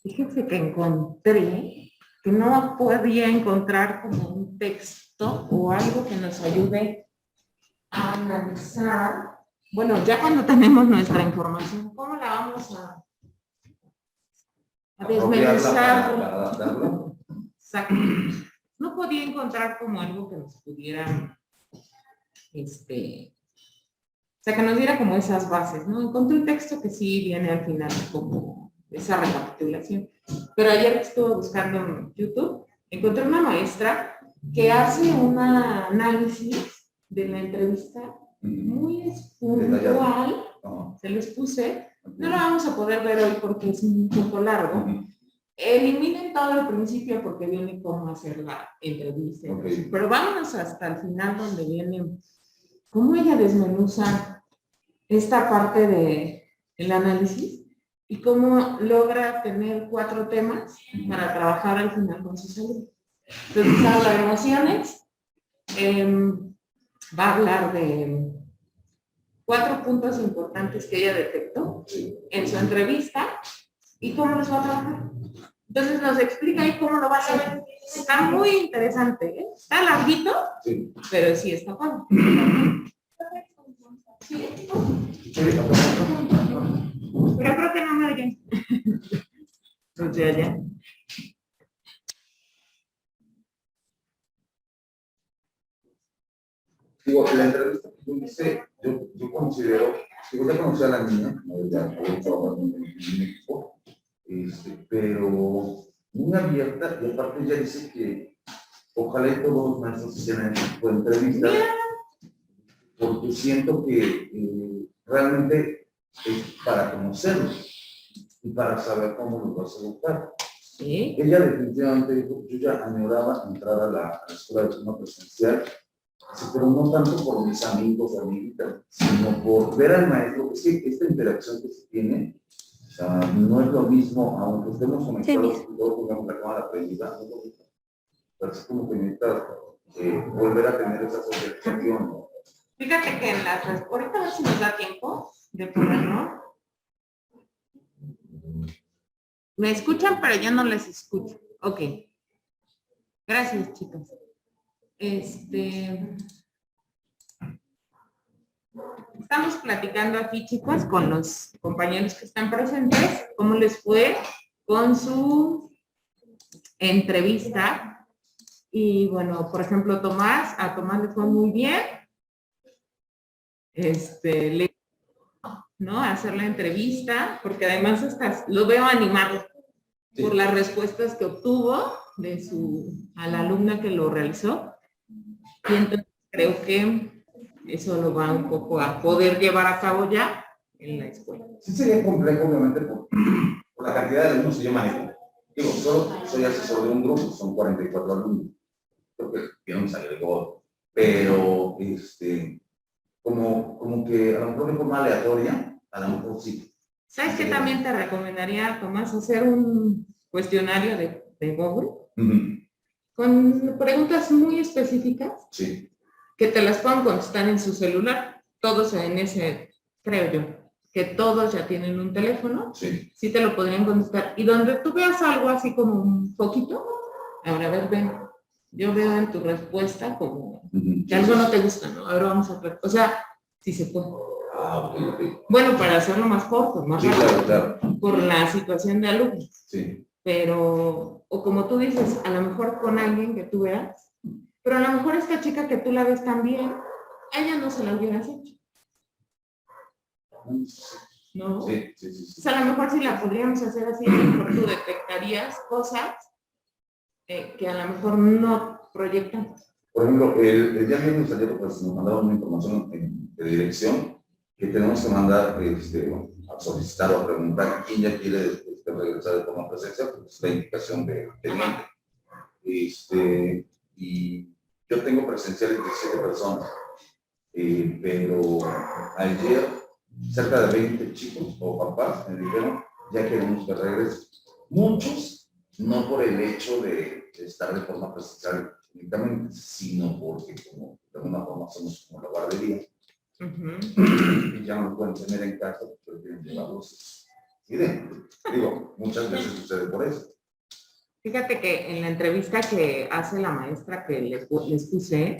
Fíjense que encontré que no podía encontrar como un texto o algo que nos ayude a analizar. Bueno, ya cuando tenemos nuestra información, ¿cómo la vamos a desmenuzar? Para adaptarlo. Exacto. No podía encontrar como algo que nos pudiera, o sea, que nos diera como esas bases, ¿no? Encontré un texto que sí viene al final como esa recapitulación. Pero ayer que estuve buscando en YouTube, encontré una maestra que hace un análisis de la entrevista muy puntual. Se los puse. No lo vamos a poder ver hoy porque es un poco largo. Eliminen todo el principio porque viene cómo hacer la entrevista. Okay. Pero vámonos hasta el final donde viene cómo ella desmenuza esta parte del análisis y cómo logra tener 4 temas para trabajar al final con sus alumnos. Entonces habla de emociones, va a hablar de 4 puntos importantes que ella detectó en su entrevista y cómo los va a trabajar. Entonces nos explica ahí cómo lo va a hacer. Está muy interesante, ¿eh? Está larguito, sí, pero sí está padre. Sí. Pero creo que no me oyen. Entonces ya. Digo, la entrevista que yo hice, yo considero, digo, ya conocí a la niña, ya había trabajado en mi equipo, pero muy abierta, y aparte ella dice que ojalá y todos los maestros hicieran este tipo de entrevistas, porque siento que realmente es para conocerlos y para saber cómo los vas a educar. ¿Sí? Ella definitivamente dijo, yo ya añoraba entrar a la escuela de forma presencial, pero no tanto por mis amigos o amiguitas, sino por ver al maestro, es que esta interacción que se tiene, o sea, no es lo mismo, aunque estemos conectados y todos tengamos la cámara prendida, no es lo mismo. Pero es como que necesitas volver a tener esa asociación. Fíjate que en las ahorita a ver si nos da tiempo de ponerlo. Me escuchan, pero yo no les escucho. Ok. Gracias, chicos. Estamos platicando aquí, chicos, con los compañeros que están presentes, cómo les fue con su entrevista. Y bueno, por ejemplo, a Tomás le fue muy bien. ¿No? Hacer la entrevista, porque además lo veo animado por las respuestas que obtuvo a la alumna que lo realizó. Y entonces creo que eso lo va un poco a poder llevar a cabo ya en la escuela. Sí sería complejo, obviamente, por la cantidad de alumnos que yo manejo. Digo, solo soy asesor de un grupo, son 44 alumnos. Creo que no me agregó, pero como que a lo mejor de forma aleatoria, a lo mejor sí. ¿Sabes qué también te recomendaría, Tomás? Hacer un cuestionario de Google con preguntas muy específicas que te las puedan contestar en su celular. Todos en ese, creo yo, que todos ya tienen un teléfono. Sí te lo podrían contestar. Y donde tú veas algo así como un poquito, ahora a ver, ven. Yo veo en tu respuesta como que algo no te gusta, ¿no? Ahora vamos a ver. O sea, sí se puede. Bueno, para hacerlo más corto, más rápido, claro. Por la situación de alumnos. Sí. Pero, o como tú dices, a lo mejor con alguien que tú veas, pero a lo mejor esta chica que tú la ves también, a ella no se la hubieras hecho. ¿No? Sí. O sea, a lo mejor si la podríamos hacer así, a lo mejor tú detectarías cosas que a lo mejor no proyectan. Por ejemplo, el día viernes ayer pues, nos mandaron una información de dirección que tenemos que mandar a solicitar o a preguntar quién ya quiere regresar de forma presencial, pues es la indicación de mente. Y yo tengo presenciales de 7 personas, pero ayer cerca de 20 chicos o papás me dijeron ya queremos que regrese. Muchos, no por el hecho de estar de forma presencial únicamente, sino porque como de alguna forma somos como la guardería. Y ya no lo pueden tener en casa, pero quieren llevarlos. idéntico. Digo, muchas veces sucede por eso. Fíjate que en la entrevista que hace la maestra que les puse, sí.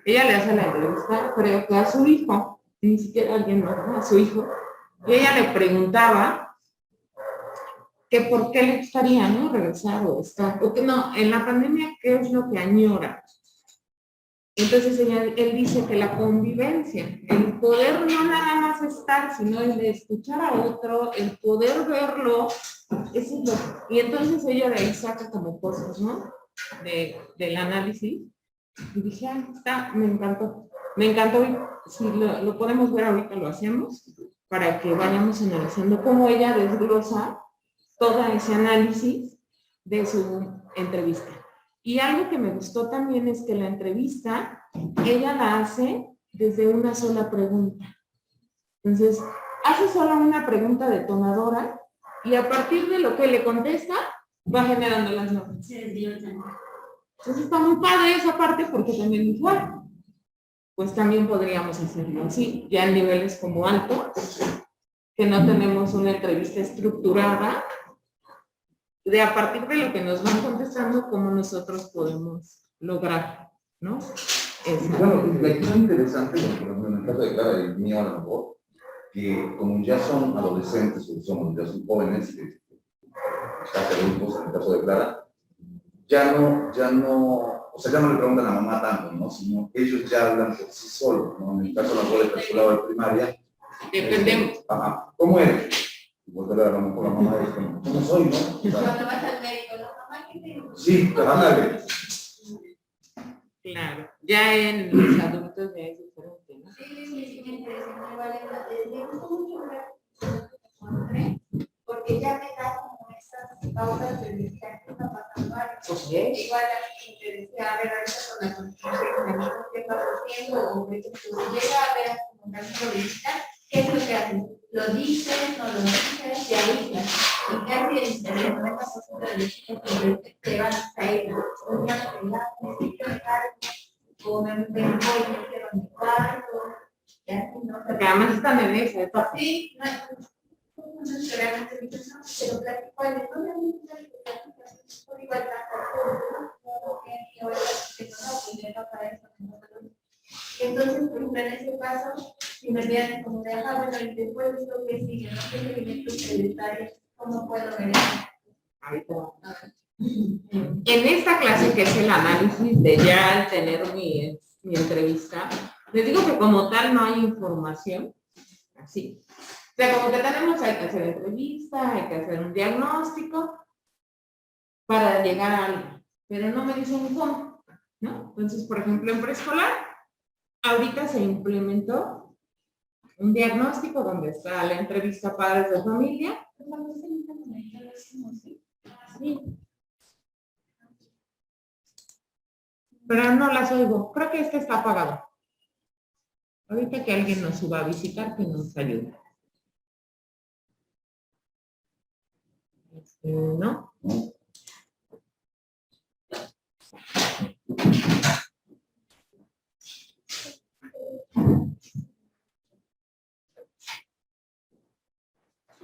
Ella le hace la entrevista, creo que a su hijo, ni siquiera a alguien más, a su hijo, y ella le preguntaba que por qué le gustaría, ¿no? Regresar o estar, o que no, en la pandemia, ¿qué es lo que añora? Entonces él dice que la convivencia, el poder no nada más estar, sino el de escuchar a otro, el poder verlo, eso es lo que, y entonces ella de ahí saca como cosas, ¿no? Del análisis. Y dije, me encantó. Me encantó. Si lo podemos ver ahorita, lo hacemos, para que vayamos analizando cómo ella desglosa todo ese análisis de su entrevista. Y algo que me gustó también es que la entrevista, ella la hace desde una sola pregunta. Entonces, hace solo una pregunta detonadora y a partir de lo que le contesta, va generando las notas. Entonces está muy padre esa parte porque también igual, pues también podríamos hacerlo así, ya en niveles como altos, que no tenemos una entrevista estructurada, de a partir de lo que nos van contestando, cómo nosotros podemos lograr, ¿no? Bueno, la cosa interesante, por ejemplo, en el caso de Clara y mío a lo mejor, que como ya son adolescentes, o ya son jóvenes, casi adultos en el caso de Clara, ya no le preguntan a la mamá tanto, ¿no? Sino ellos ya hablan por sí solos, ¿no? En el caso de la escuela de preescolar o de primaria. Dependemos. ¿Cómo eres? Y volver a lo mejor la mamá es como, ¿cómo soy, no? Cuando vas al médico, ¿no? Mamá, ¿qué te gusta? Sí, ándale. Claro, ya en los adultos ya es diferente, ¿no? Sí, me interesa, me gustó mucho ver, porque ya me da como esas pautas de decir qué está pasando algo. Igual a mí me interesa a ver ahorita con la conciencia qué está haciendo, o que si llega a ver como caso de visita, ¿qué es lo que hacen? Lo dicen, no lo dicen, se avisan. Y casi el interés, no es cosa de decir que van a caer, o van a pegar, necesito dejar, o me voy, me quiero mi cuarto, ya, ¿no? Porque además están en esa etapa. Sí, no se realmente no, pero platico al de no me gusta por igual tampoco, que ahora no para eso. Entonces, por ejemplo, en ese caso, si me vean como de, bueno, y después de esto que sigue, no sé seguimiento prioritario, ¿cómo puedo ver eso? Ahorita. En esta clase que es el análisis de ya al tener mi entrevista, les digo que como tal no hay información, así. O sea, como que hay que hacer entrevista, hay que hacer un diagnóstico para llegar a algo, pero no me dicen cómo, ¿no? Entonces, por ejemplo, en preescolar, ahorita se implementó un diagnóstico donde está la entrevista padres de familia. Sí. Pero no las oigo. Creo que este está apagado. Ahorita que alguien nos suba a visitar, que nos ayude. ¿No?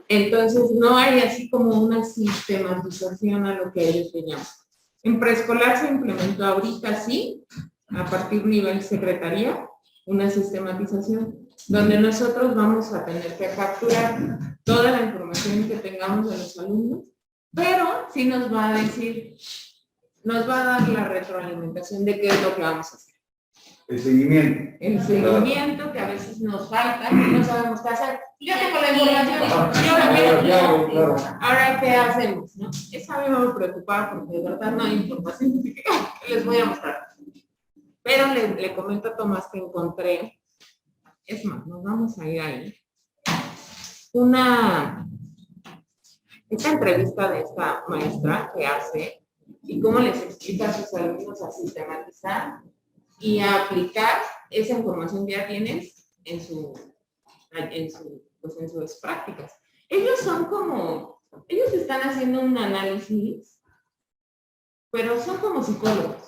Entonces, no hay así como una sistematización a lo que ellos llaman. En preescolar se implementó ahorita sí, a partir nivel secretaría, una sistematización, donde nosotros vamos a tener que capturar toda la información que tengamos de los alumnos, pero sí nos va a decir, nos va a dar la retroalimentación de qué es lo que vamos a hacer. El seguimiento. El seguimiento que a veces nos falta, que no sabemos qué hacer. Yo tengo la información, claro. Ahora, ¿qué hacemos? ¿No? Eso a mí me preocupaba porque de verdad no hay información que les voy a mostrar. Pero le comento a Tomás que encontré, es más, nos vamos a ir ahí, esta entrevista de esta maestra que hace y cómo les explica a sus alumnos a sistematizar y a aplicar esa información que ya tienes en sus prácticas. Ellos están haciendo un análisis, pero son como psicólogos.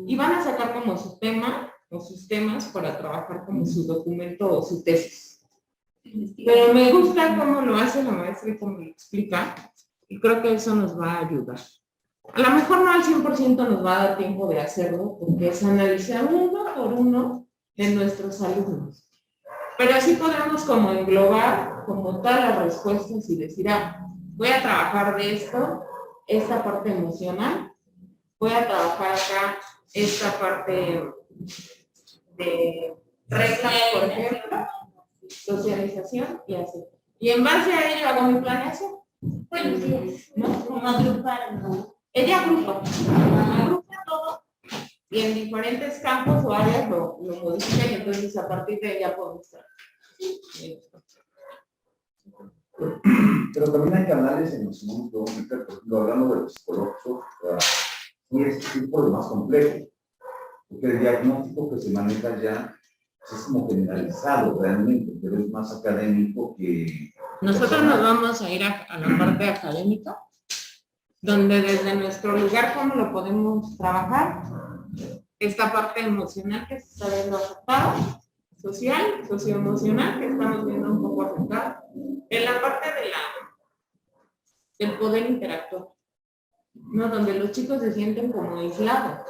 Y van a sacar como su tema o sus temas para trabajar como su documento o su tesis. Pero me gusta cómo lo hace la maestra y cómo lo explica, y creo que eso nos va a ayudar. A lo mejor no al 100% nos va a dar tiempo de hacerlo, porque es analizar uno por uno de nuestros alumnos. Pero así podemos como englobar como todas las respuestas y decir, voy a trabajar de esto, esta parte emocional, voy a trabajar acá esta parte de reglas, por ejemplo, socialización y así. Y en base a ello hago mi planeación. Bueno, sí, ¿no? como agrupar, ¿no? Ella agrupa todo y en diferentes campos o áreas lo modifica y entonces a partir de ella podemos estar. Pero también hay canales en los que no podemos meter, por ejemplo, hablando de los psicológicos, y es un poco más complejo, porque el diagnóstico que se maneja ya es como generalizado realmente, pero es más académico que... Nosotros nos vamos a ir a la parte académica, donde desde nuestro lugar, ¿cómo lo podemos trabajar? Esta parte emocional que se está viendo afectada, social, socioemocional, que estamos viendo un poco afectada, en la parte del poder interactuar, ¿no? Donde los chicos se sienten como aislados.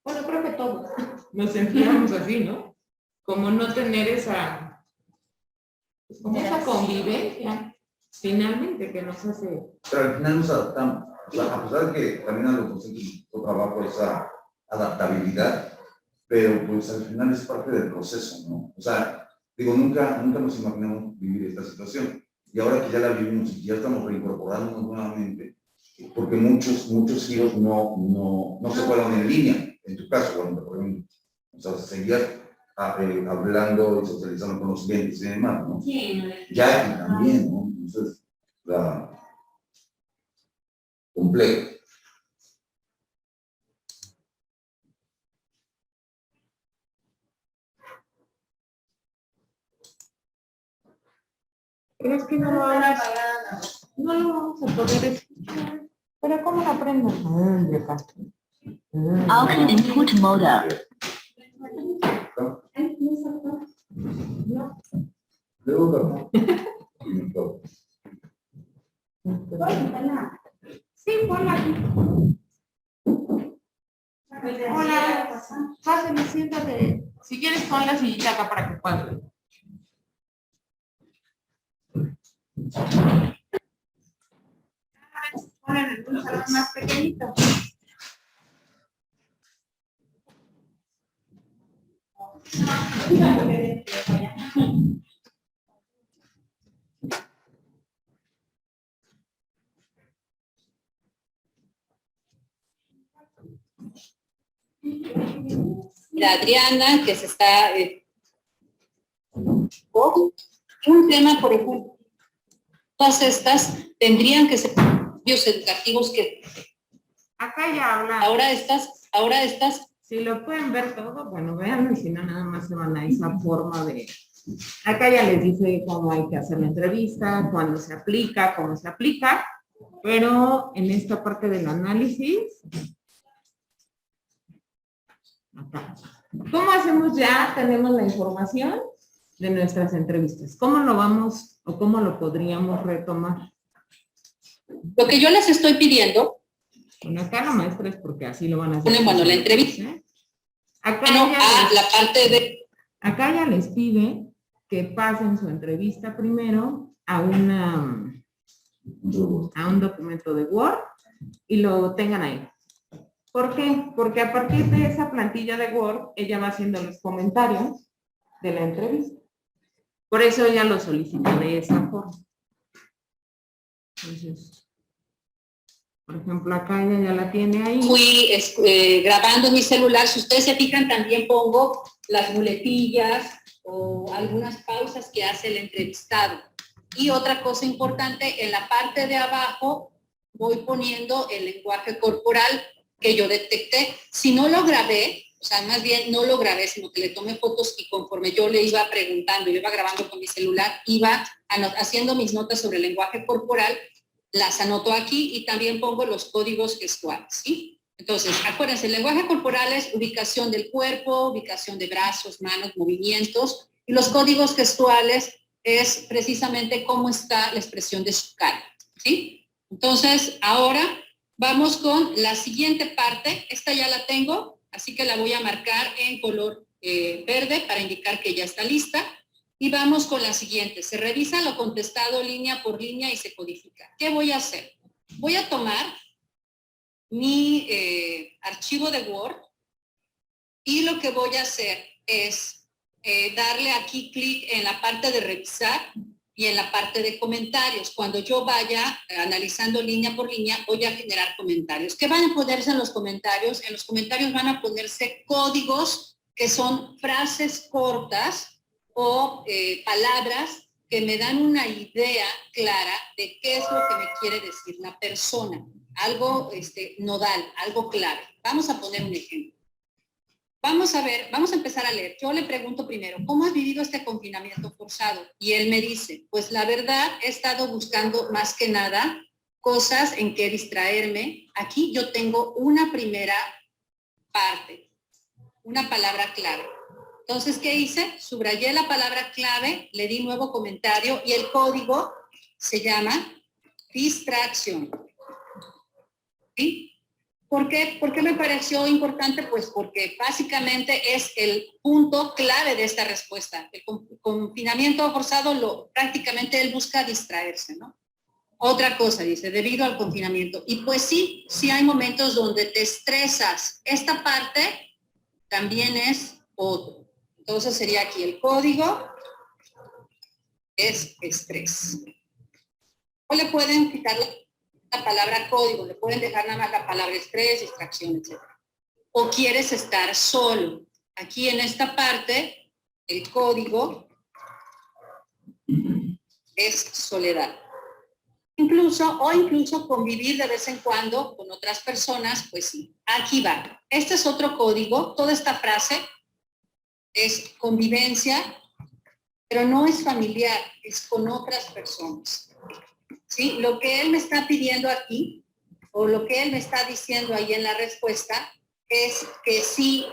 Bueno, creo que todos nos sentíamos así, ¿no? Como no tener esa, pues como esa convivencia, finalmente, que nos hace... Pero al final nos adaptamos. O sea, a pesar de que también a los docentes nos trabajo esa adaptabilidad, pero pues al final es parte del proceso, ¿no? O sea, digo, nunca nos imaginamos vivir esta situación. Y ahora que ya la vivimos y ya estamos reincorporándonos nuevamente, porque muchos giros no se fueron en línea, en tu caso, cuando por ejemplo, o sea, seguías hablando y socializando con los clientes y demás, ¿no? Sí. Ya aquí también, ¿no? Entonces, complejo. Pero es que no lo vamos a poder escuchar. Pero ¿cómo lo aprendo? Output input mode. Sí, ponla aquí. Hola, pásenme, siéntate. Si quieres, pon la sillita acá para que puedas ver. Ponen en un salón más pequeñito. La Adriana, que se está... un tema, por ejemplo, todas estas tendrían que ser cambios educativos que... Acá ya habla. Ahora estas... Si lo pueden ver todo, bueno, vean, y si no, nada más se van a esa forma de... Acá ya les dice cómo hay que hacer la entrevista, cuándo se aplica, cómo se aplica, pero en esta parte del análisis... Acá. ¿Cómo hacemos ya? Tenemos la información de nuestras entrevistas. ¿Cómo lo vamos o cómo lo podríamos retomar? Lo que yo les estoy pidiendo... Bueno, acá la maestra es porque así lo van a hacer. Bueno, la entrevista. Acá bueno, la parte de... Acá ya les pide que pasen su entrevista primero a un documento de Word y lo tengan ahí. ¿Por qué? Porque a partir de esa plantilla de Word, ella va haciendo los comentarios de la entrevista. Por eso ella lo solicita de esa forma. Entonces, por ejemplo, acá ella ya la tiene ahí. Fui grabando mi celular. Si ustedes se fijan, también pongo las muletillas o algunas pausas que hace el entrevistado. Y otra cosa importante, en la parte de abajo voy poniendo el lenguaje corporal que yo detecté. Si no lo grabé, o sea, más bien no lo grabé, sino que le tomé fotos y conforme yo le iba preguntando, yo iba grabando con mi celular, iba haciendo mis notas sobre el lenguaje corporal, las anoto aquí y también pongo los códigos gestuales, ¿sí? Entonces, acuérdense, el lenguaje corporal es ubicación del cuerpo, ubicación de brazos, manos, movimientos, y los códigos gestuales es precisamente cómo está la expresión de su cara, ¿sí? Entonces, ahora vamos con la siguiente parte. Esta ya la tengo, así que la voy a marcar en color verde para indicar que ya está lista. Y vamos con la siguiente. Se revisa lo contestado línea por línea y se codifica. ¿Qué voy a hacer? Voy a tomar mi archivo de Word y lo que voy a hacer es darle aquí clic en la parte de revisar y en la parte de comentarios. Cuando yo vaya analizando línea por línea, voy a generar comentarios. ¿Qué van a ponerse en los comentarios? En los comentarios van a ponerse códigos que son frases cortas o palabras que me dan una idea clara de qué es lo que me quiere decir la persona. Algo nodal, algo clave. Vamos a poner un ejemplo. Vamos a ver, vamos a empezar a leer. Yo le pregunto primero, ¿cómo has vivido este confinamiento forzado? Y él me dice, pues la verdad he estado buscando más que nada cosas en que distraerme. Aquí yo tengo una primera parte, una palabra clave. Entonces, ¿qué hice? Subrayé la palabra clave, le di nuevo comentario y el código se llama distracción. ¿Sí? ¿Por qué? ¿Por qué me pareció importante? Pues porque básicamente es el punto clave de esta respuesta. El confinamiento forzado, prácticamente él busca distraerse, ¿no? Otra cosa, dice, debido al confinamiento. Y pues sí, sí hay momentos donde te estresas. Esta parte también es otro. Entonces sería aquí el código, es estrés. O le pueden quitar la palabra código, le pueden dejar nada más la palabra estrés, distracción, etc. O quieres estar solo. Aquí en esta parte, el código es soledad. Incluso convivir de vez en cuando con otras personas, pues sí. Aquí va. Este es otro código. Toda esta frase es convivencia, pero no es familiar, es con otras personas. ¿Sí? Lo que él me está pidiendo aquí, o lo que él me está diciendo ahí en la respuesta, es que sí,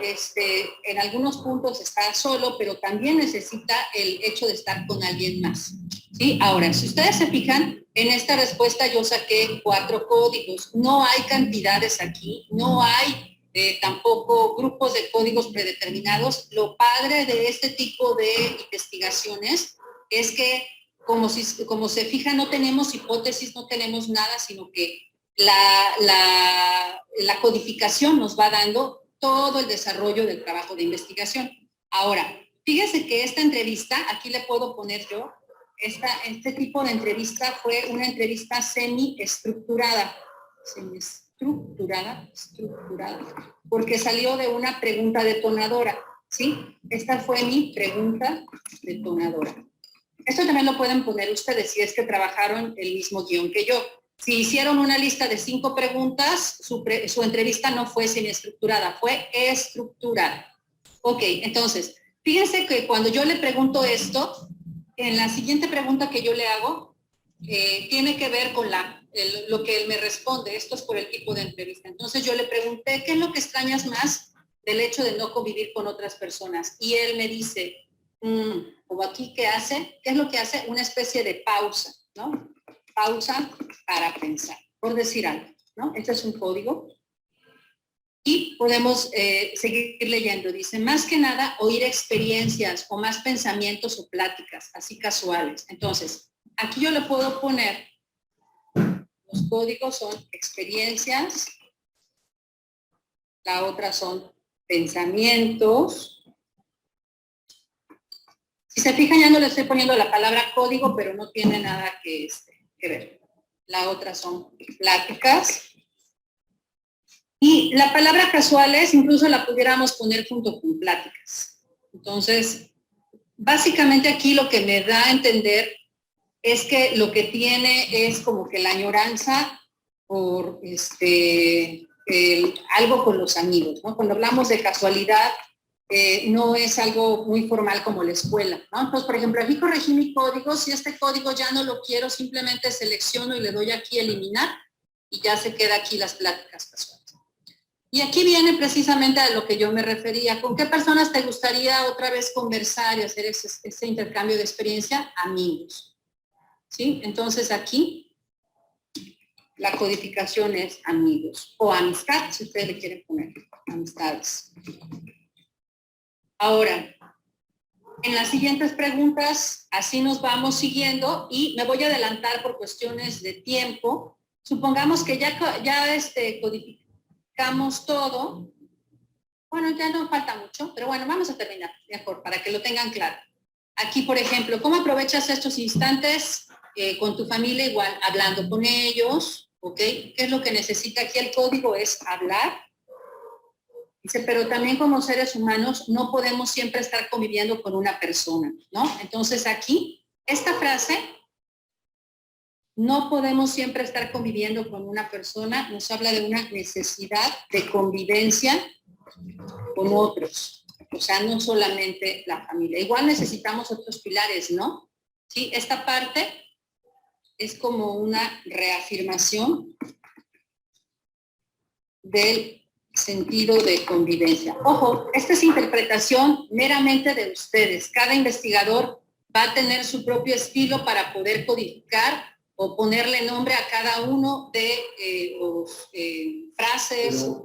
en algunos puntos está solo, pero también necesita el hecho de estar con alguien más. ¿Sí? Ahora, si ustedes se fijan, en esta respuesta yo saqué 4 códigos. No hay cantidades aquí, no hay tampoco grupos de códigos predeterminados. Lo padre de este tipo de investigaciones es que, como se fija, no tenemos hipótesis, no tenemos nada, sino que la codificación nos va dando todo el desarrollo del trabajo de investigación. Ahora, fíjese que esta entrevista, aquí le puedo poner yo, este tipo de entrevista fue una entrevista semi-estructurada, porque salió de una pregunta detonadora, ¿sí? Esta fue mi pregunta detonadora. Esto también lo pueden poner ustedes si es que trabajaron el mismo guión que yo. Si hicieron una lista de 5 preguntas, su entrevista no fue semiestructurada, fue estructurada. Ok, entonces, fíjense que cuando yo le pregunto esto, en la siguiente pregunta que yo le hago, tiene que ver con lo que él me responde. Esto es por el tipo de entrevista. Entonces yo le pregunté, ¿qué es lo que extrañas más del hecho de no convivir con otras personas? Y él me dice, como aquí, ¿qué hace? ¿Qué es lo que hace? Una especie de pausa, ¿no? Pausa para pensar, por decir algo, ¿no? Este es un código. Y podemos seguir leyendo. Dice, más que nada, oír experiencias o más pensamientos o pláticas, así casuales. Entonces, aquí yo le puedo poner, los códigos son experiencias, la otra son pensamientos. Si se fijan, ya no le estoy poniendo la palabra código, pero no tiene nada que ver. La otra son pláticas. Y la palabra casuales incluso la pudiéramos poner junto con pláticas. Entonces, básicamente aquí lo que me da a entender es que lo que tiene es como que la añoranza por algo con los amigos, ¿no? Cuando hablamos de casualidad, no es algo muy formal como la escuela, ¿no? Entonces, por ejemplo, aquí corregí mi código. Si este código ya no lo quiero, simplemente selecciono y le doy aquí eliminar y ya se queda aquí las pláticas casuales. Y aquí viene precisamente a lo que yo me refería. ¿Con qué personas te gustaría otra vez conversar y hacer ese intercambio de experiencia? Amigos. ¿Sí? Entonces aquí la codificación es amigos o amistad, si ustedes le quieren poner amistades. Ahora, en las siguientes preguntas, así nos vamos siguiendo y me voy a adelantar por cuestiones de tiempo. Supongamos que ya codificamos todo. Bueno, ya no falta mucho, pero bueno, vamos a terminar mejor para que lo tengan claro. Aquí, por ejemplo, ¿cómo aprovechas estos instantes con tu familia? Igual, hablando con ellos, ¿ok? ¿Qué es lo que necesita aquí el código? Es hablar. Dice, pero también como seres humanos no podemos siempre estar conviviendo con una persona, ¿no? Entonces aquí, esta frase, no podemos siempre estar conviviendo con una persona, nos habla de una necesidad de convivencia con otros. O sea, no solamente la familia. Igual necesitamos otros pilares, ¿no? Sí, esta parte es como una reafirmación del sentido de convivencia. Ojo, esta es interpretación meramente de ustedes. Cada investigador va a tener su propio estilo para poder codificar o ponerle nombre a cada uno de los frases o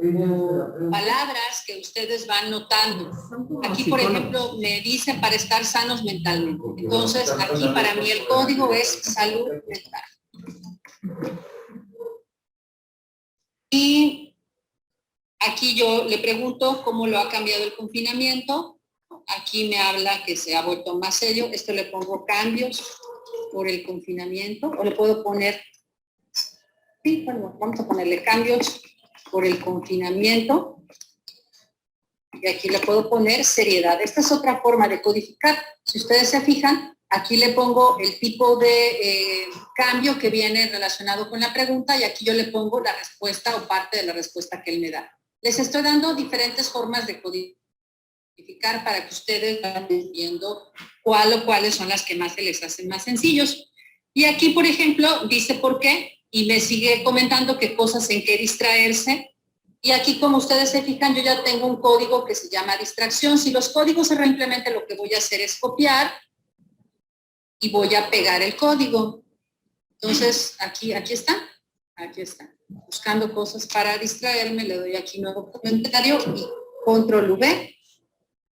palabras que ustedes van notando. Aquí, por ejemplo, me dicen para estar sanos mentalmente. Entonces, aquí para mí el código es salud mental. Y aquí yo le pregunto cómo lo ha cambiado el confinamiento. Aquí me habla que se ha vuelto más serio. Esto le pongo cambios por el confinamiento. O le puedo poner, sí, bueno, vamos a ponerle cambios por el confinamiento. Y aquí le puedo poner seriedad. Esta es otra forma de codificar. Si ustedes se fijan, aquí le pongo el tipo de cambio que viene relacionado con la pregunta y aquí yo le pongo la respuesta o parte de la respuesta que él me da. Les estoy dando diferentes formas de codificar para que ustedes vayan viendo cuál o cuáles son las que más se les hacen más sencillos. Y aquí, por ejemplo, dice por qué y me sigue comentando qué cosas en qué distraerse. Y aquí, como ustedes se fijan, yo ya tengo un código que se llama distracción. Si los códigos se reimplementan, lo que voy a hacer es copiar y voy a pegar el código. Entonces, aquí está. Aquí está. Buscando cosas para distraerme, le doy aquí nuevo comentario y control V.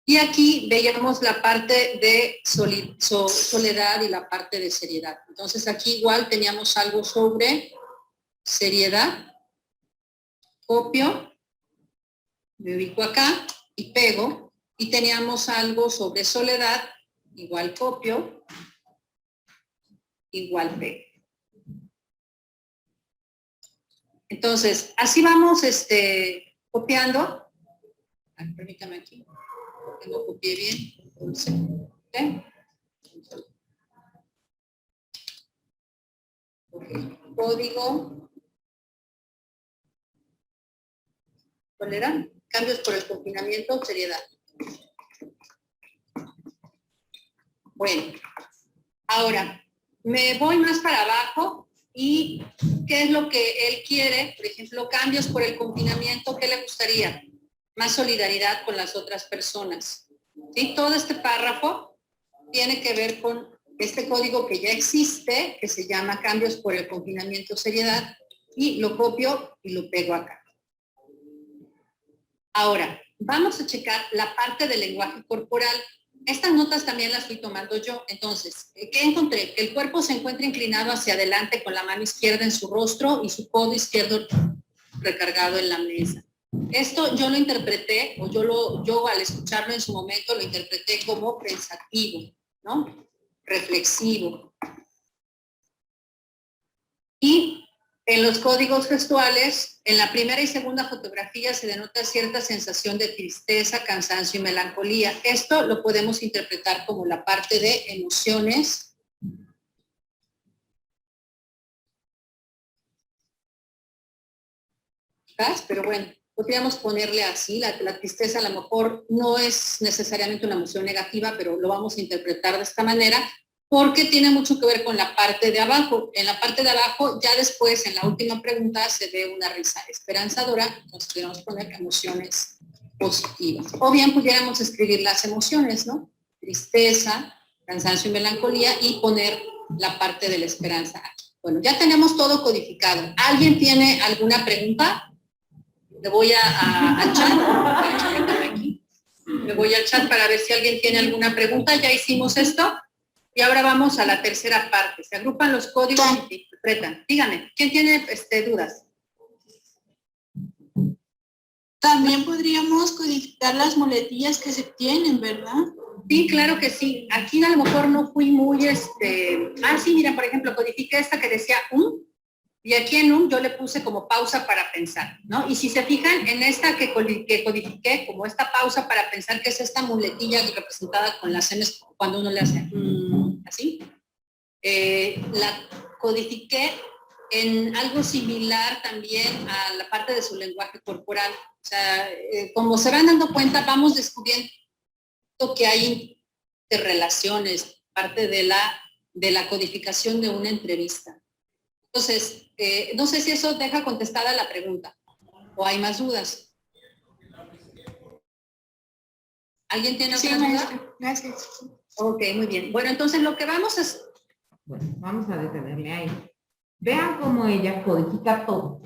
Y aquí veíamos la parte de soledad y la parte de seriedad. Entonces, aquí igual teníamos algo sobre seriedad. Copio, me ubico acá y pego, y teníamos algo sobre soledad, igual copio, igual pego. Entonces, así vamos copiando. Ay, permítame aquí, porque no copié bien. Entonces, ¿okay? Código. ¿Cuál era? Cambios por el confinamiento, seriedad. Bueno, ahora me voy más para abajo y ¿qué es lo que él quiere? Por ejemplo, cambios por el confinamiento, ¿qué le gustaría? Más solidaridad con las otras personas. ¿Sí? Todo este párrafo tiene que ver con este código que ya existe, que se llama cambios por el confinamiento, seriedad, y lo copio y lo pego acá. Ahora, vamos a checar la parte del lenguaje corporal. Estas notas también las fui tomando yo. Entonces, ¿qué encontré? Que el cuerpo se encuentra inclinado hacia adelante con la mano izquierda en su rostro y su codo izquierdo recargado en la mesa. Esto yo lo interpreté, o yo al escucharlo en su momento lo interpreté como pensativo, ¿no? Reflexivo. Y en los códigos gestuales, en la primera y segunda fotografía se denota cierta sensación de tristeza, cansancio y melancolía. Esto lo podemos interpretar como la parte de emociones. ¿Ves? Pero bueno, podríamos ponerle así. La tristeza a lo mejor no es necesariamente una emoción negativa, pero lo vamos a interpretar de esta manera. porque tiene mucho que ver con la parte de abajo. En la parte de abajo, ya después, en la última pregunta, se ve una risa esperanzadora, nos podemos poner emociones positivas. O bien pudiéramos escribir las emociones, ¿no? Tristeza, cansancio y melancolía, y poner la parte de la esperanza aquí. Bueno, ya tenemos todo codificado. ¿Alguien tiene alguna pregunta? Le voy al chat. Le voy al chat para ver si alguien tiene alguna pregunta. Ya hicimos esto. Y ahora vamos a la tercera parte. Se agrupan los códigos y se interpretan. Dígame, ¿quién tiene dudas? También podríamos codificar las muletillas que se tienen, ¿verdad? Sí, claro que sí. Aquí a lo mejor no fui muy, sí, mira, por ejemplo, codifiqué esta que decía y aquí en yo le puse como pausa para pensar, ¿no? Y si se fijan, en esta que codifiqué, como esta pausa para pensar, que es esta muletilla representada con las M's cuando uno le hace así, la codifiqué en algo similar también a la parte de su lenguaje corporal. O sea, como se van dando cuenta, vamos descubriendo que hay interrelaciones, parte de la codificación de una entrevista. Entonces, no sé si eso deja contestada la pregunta o hay más dudas. ¿Alguien tiene otra duda? Gracias. Ok, muy bien. Bueno, entonces lo que vamos a... Bueno, vamos a detenerle ahí. Vean cómo ella codifica todo,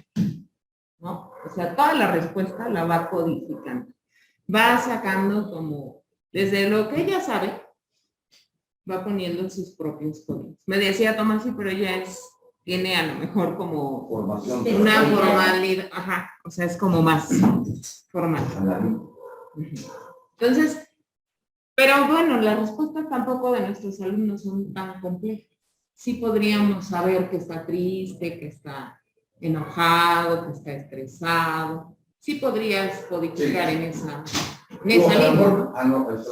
¿no? O sea, toda la respuesta la va codificando. Va sacando como, desde lo que ella sabe, va poniendo sus propios códigos. Me decía Tomás, sí, pero ella tiene a lo mejor como Formación. una formalidad, ajá, o sea, es como más formal. Entonces, pero bueno, las respuestas tampoco de nuestros alumnos son tan complejas. Sí podríamos saber que está triste, que está enojado, que está estresado. Sí podrías codificar en esa línea.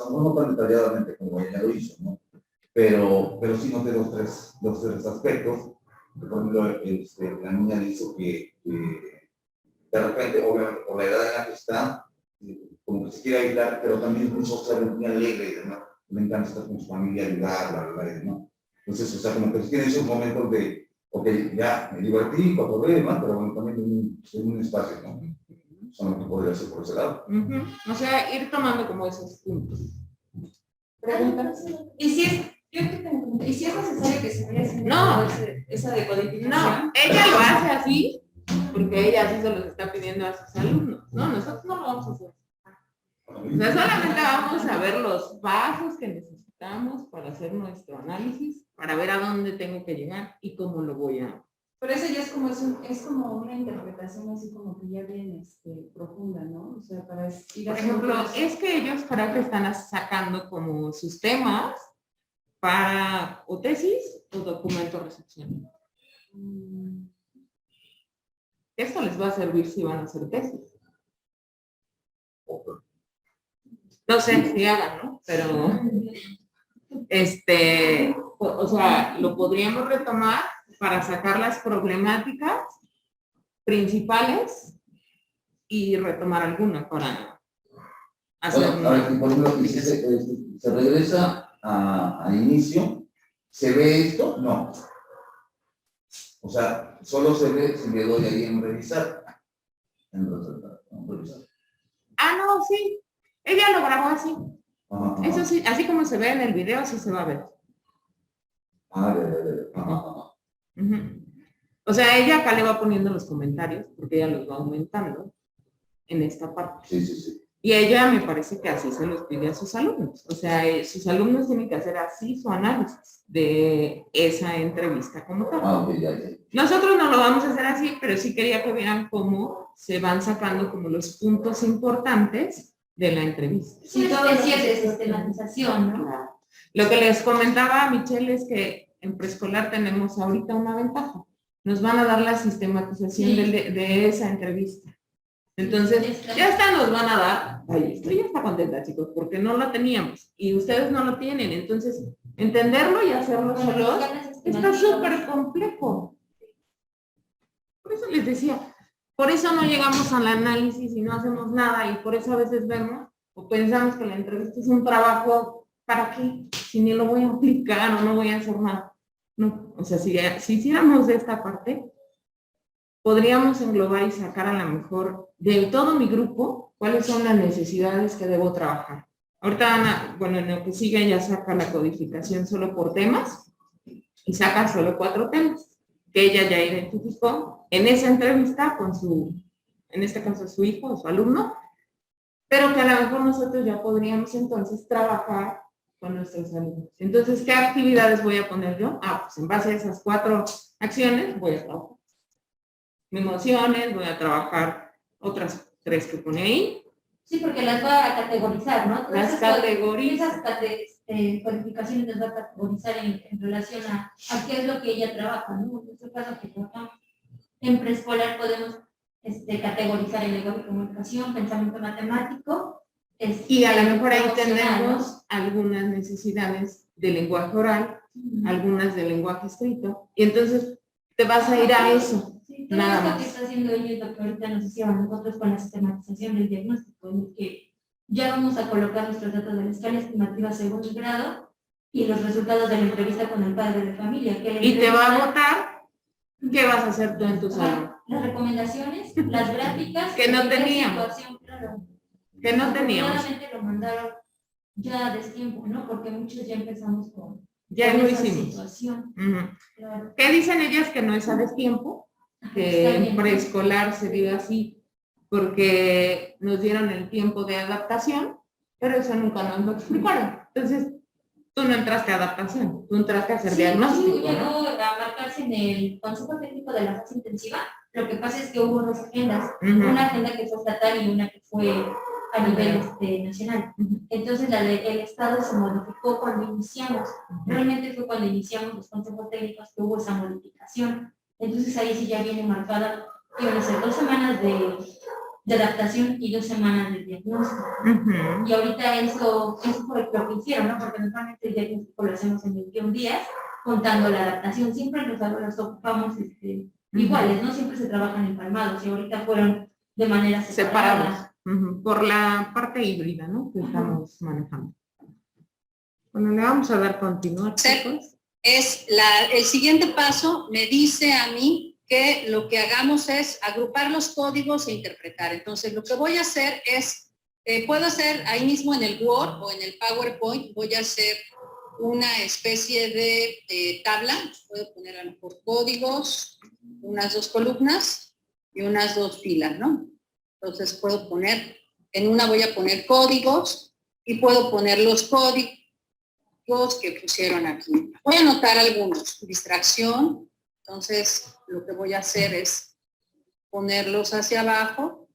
No tan detalladamente como ella lo hizo, ¿no? Pero sí noté los tres aspectos. Por ejemplo, la niña dice que de repente, obviamente, por la edad en la que está, como que se quiere ayudar, pero también es muy social, muy alegre, ¿no? Le encanta estar con su familia, ayudar, ¿no? Entonces, o sea, como que tiene esos momentos de, ok, ya me divertí, cuando demás, pero bueno, también en un espacio, ¿no? Eso no podría ser por ese lado. O sea, ir tomando como esos puntos. ¿Preguntas? ¿Y si es necesario que se vaya haciendo esa decodificación? No, ella lo hace así, porque ella así se los está pidiendo a sus alumnos. No, nosotros no lo vamos a hacer. O sea, solamente vamos a ver los pasos que necesitamos para hacer nuestro análisis, para ver a dónde tengo que llegar y cómo lo voy a... Pero eso ya es como una interpretación así como que ya bien profunda, ¿no? O sea, para ir por ejemplo, es que ellos para que están sacando como sus temas para o tesis o documento recepción. Esto les va a servir si van a hacer tesis. No sé si hagan, ¿no? Pero, o sea, lo podríamos retomar para sacar las problemáticas principales y retomar alguna para hacer... A ver, por ejemplo, se regresa al inicio, ¿se ve esto? No. O sea, solo se ve si le doy ahí en revisar. Ah, no, sí. Ella lo grabó así. Ajá. Eso sí, así como se ve en el video, así se va a ver. O sea, ella acá le va poniendo los comentarios, porque ella los va aumentando en esta parte. Sí. Y ella me parece que así se los pide a sus alumnos. O sea, sus alumnos tienen que hacer así su análisis de esa entrevista como tal. Ya. Nosotros no lo vamos a hacer así, pero sí quería que vieran cómo se van sacando como los puntos importantes de la entrevista. Sí, todo es de sistematización, ¿no? Claro. Lo que les comentaba a Michelle es que en preescolar tenemos ahorita una ventaja. Nos van a dar la sistematización de esa entrevista. Entonces, ya hasta nos van a dar, ay, estoy ya está contenta, chicos, porque no lo teníamos y ustedes no lo tienen. Entonces, entenderlo y hacerlo solos está súper complejo. Por eso les decía, por eso no llegamos al análisis y no hacemos nada y por eso a veces vemos o pensamos que la entrevista es un trabajo ¿para qué? Si ni lo voy a aplicar o no voy a hacer nada. No, o sea, si hiciéramos esta parte, podríamos englobar y sacar a lo mejor de todo mi grupo cuáles son las necesidades que debo trabajar. Ahorita Ana, bueno, en lo que sigue ya saca la codificación solo por temas y saca solo 4 temas que ella ya identificó en esa entrevista con su, en este caso su hijo o su alumno, pero que a lo mejor nosotros ya podríamos entonces trabajar con nuestros alumnos. Entonces, ¿qué actividades voy a poner yo? Pues en base a esas 4 acciones voy a trabajar emociones, voy a trabajar otras 3 que pone ahí. Sí, porque las va a categorizar, ¿no? Las categoriza. Esas codificaciones las va a categorizar en relación a qué es lo que ella trabaja, ¿no? En este caso que trabajamos en preescolar podemos categorizar el lenguaje de comunicación, pensamiento matemático. Y a lo mejor ahí tenemos algunas necesidades de lenguaje oral, algunas de lenguaje escrito, y entonces te vas a ir a eso. Sí, todo esto que está haciendo ella y lo que ahorita nos hicieron nosotros con la sistematización del diagnóstico, en que ya vamos a colocar nuestros datos de la escala estimativa segundo grado y los resultados de la entrevista con el padre de familia. Y te va a votar qué vas a hacer tú en tu salón. Las recomendaciones, las gráficas. Que no teníamos. Claro. Que no teníamos. Claramente lo mandaron ya a destiempo, ¿no? Porque muchos ya empezamos con ya lo esa hicimos. situación. Claro. ¿Qué dicen ellas? Que no es a destiempo, que en preescolar se dio así, porque nos dieron el tiempo de adaptación, pero eso nunca nos lo explicaron. Entonces, tú no entraste a adaptación, tú entraste a hacer diagnóstico. Sí, llegó a marcarse en el Consejo Técnico de la fase intensiva. Lo que pasa es que hubo 2 agendas, una agenda que fue estatal y una que fue a nivel nacional. Entonces el Estado se modificó cuando iniciamos. Realmente fue cuando iniciamos los consejos técnicos que hubo esa modificación. Entonces ahí sí ya viene marcada, iban a ser 2 semanas de adaptación y 2 semanas de diagnóstico. Y ahorita eso fue lo que hicieron, ¿no? Porque normalmente el diagnóstico lo hacemos en 21 días, contando la adaptación. Siempre los ocupamos iguales, ¿no? Siempre se trabajan empalmados y ahorita fueron de manera separada. Por la parte híbrida, ¿no? Que estamos manejando. Bueno, le vamos a dar continuar, chicos. El siguiente paso me dice a mí que lo que hagamos es agrupar los códigos e interpretar. Entonces, lo que voy a hacer es, puedo hacer ahí mismo en el Word o en el PowerPoint, voy a hacer una especie de tabla. Puedo poner a lo mejor códigos, unas 2 columnas y unas 2 filas, ¿no? Entonces puedo poner, en una voy a poner códigos y puedo poner los códigos que pusieron aquí. Voy a anotar algunos. Distracción. Entonces lo que voy a hacer es ponerlos hacia abajo.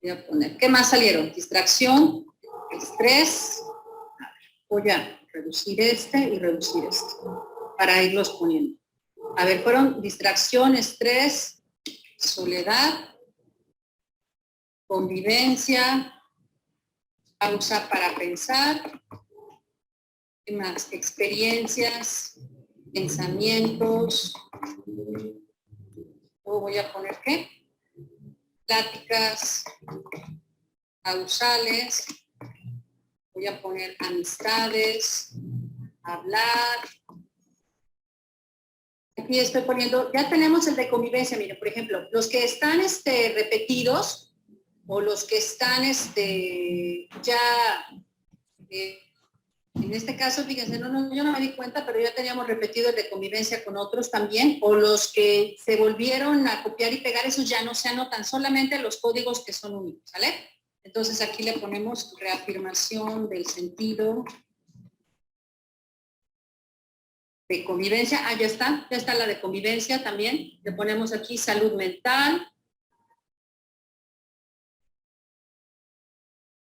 Voy a poner, ¿qué más salieron? Distracción, estrés. Voy a reducir este y reducir este para irlos poniendo. A ver, fueron distracción, estrés, soledad, convivencia, pausa para pensar, ¿qué más? Experiencias, pensamientos, luego voy a poner ¿qué? Pláticas, causales, voy a poner amistades, hablar. Aquí estoy poniendo, ya tenemos el de convivencia, miren, por ejemplo, los que están repetidos, o los que están en este caso, fíjense, yo no me di cuenta, pero ya teníamos repetido el de convivencia con otros también, o los que se volvieron a copiar y pegar, esos ya no se anotan, solamente los códigos que son únicos, ¿vale? Entonces aquí le ponemos reafirmación del sentido de convivencia. Ya está la de convivencia también. Le ponemos aquí salud mental,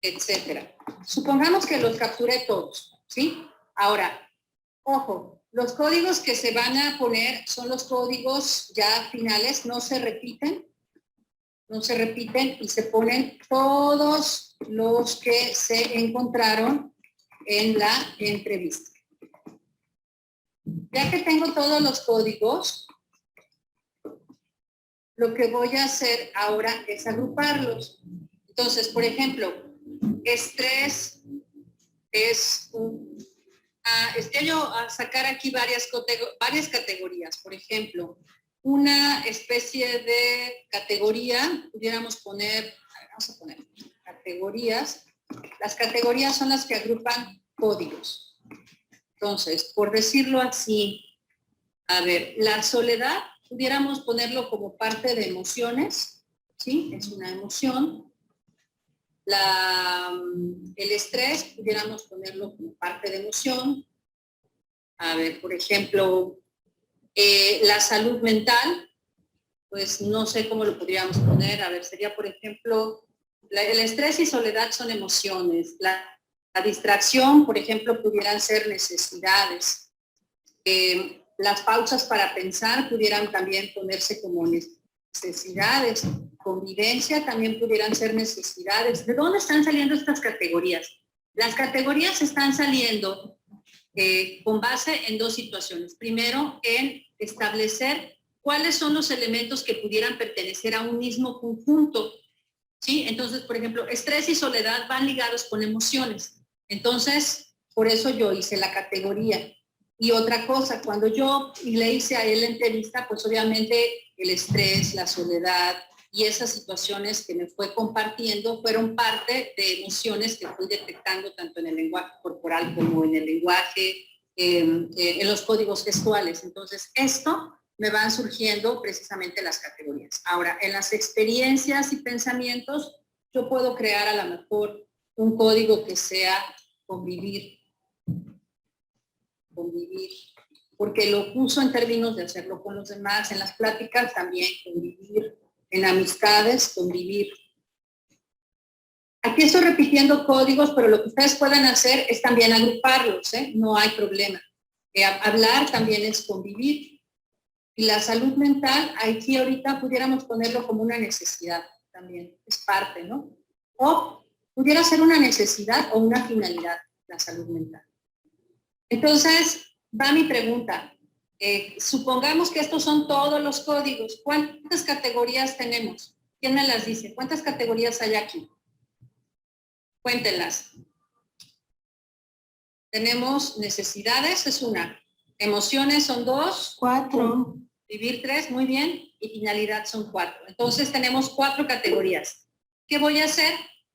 etcétera. Supongamos que los capturé todos, ¿sí? Ahora, ojo, los códigos que se van a poner son los códigos ya finales, no se repiten y se ponen todos los que se encontraron en la entrevista. Ya que tengo todos los códigos, lo que voy a hacer ahora es agruparlos. Entonces, por ejemplo, estrés, es a sacar aquí varias categorías. Por ejemplo, una especie de categoría, pudiéramos poner, vamos a poner categorías. Las categorías son las que agrupan códigos. Entonces, por decirlo así, a ver, la soledad, pudiéramos ponerlo como parte de emociones, ¿sí? Es una emoción. El estrés, pudiéramos ponerlo como parte de emoción. A ver, por ejemplo, la salud mental, pues no sé cómo lo podríamos poner. A ver, sería, por ejemplo, el estrés y soledad son emociones. La distracción, por ejemplo, pudieran ser necesidades. Las pausas para pensar pudieran también ponerse como necesidades. Convivencia también pudieran ser necesidades. ¿De dónde están saliendo estas categorías? Las categorías están saliendo con base en dos situaciones. Primero, en establecer cuáles son los elementos que pudieran pertenecer a un mismo conjunto. ¿Sí? Entonces, por ejemplo, estrés y soledad van ligados con emociones. Entonces, por eso yo hice la categoría. Y otra cosa, cuando yo le hice a él la entrevista, pues obviamente el estrés, la soledad y esas situaciones que me fue compartiendo fueron parte de emociones que fui detectando tanto en el lenguaje corporal como en el lenguaje, en los códigos gestuales. Entonces, esto me van surgiendo precisamente las categorías. Ahora, en las experiencias y pensamientos, yo puedo crear a lo mejor un código que sea convivir, porque lo uso en términos de hacerlo con los demás, en las pláticas también convivir, en amistades convivir. Aquí estoy repitiendo códigos, pero lo que ustedes pueden hacer es también agruparlos, no hay problema. Hablar también es convivir. Y la salud mental, aquí ahorita pudiéramos ponerlo como una necesidad también, es parte, ¿no? O pudiera ser una necesidad o una finalidad, la salud mental. Entonces, va mi pregunta. Supongamos que estos son todos los códigos. ¿Cuántas categorías tenemos? ¿Quién me las dice? ¿Cuántas categorías hay aquí? Cuéntenlas. Tenemos necesidades, es una. Emociones son 2. 4. Vivir 3, muy bien. Y finalidad son 4. Entonces tenemos 4 categorías. ¿Qué voy a hacer?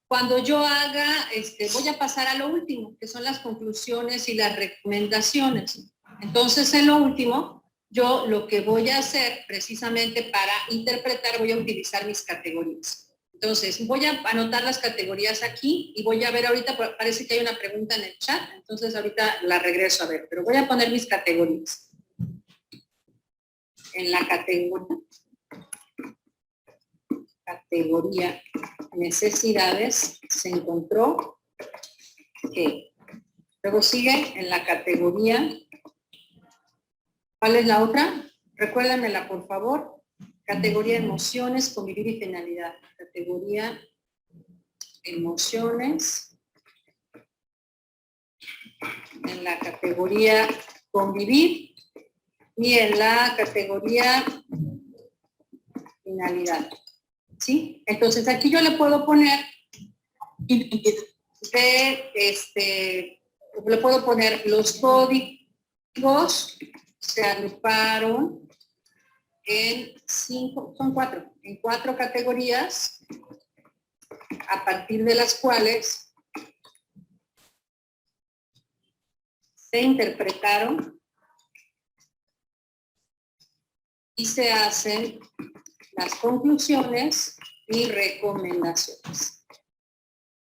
Cuando yo haga, voy a pasar a lo último, que son las conclusiones y las recomendaciones. Entonces, en lo último, yo lo que voy a hacer precisamente para interpretar, voy a utilizar mis categorías. Entonces, voy a anotar las categorías aquí y voy a ver ahorita, parece que hay una pregunta en el chat, entonces ahorita la regreso a ver, pero voy a poner mis categorías. En la categoría necesidades se encontró que luego sigue en la categoría, ¿cuál es la otra? Recuérdenmela por favor. Categoría emociones, convivir y finalidad. Categoría emociones. En la categoría convivir y en la categoría finalidad. ¿Sí? Entonces aquí yo le puedo poner le puedo poner los códigos se agruparon en 5, son 4, en 4 categorías a partir de las cuales se interpretaron y se hacen las conclusiones y recomendaciones.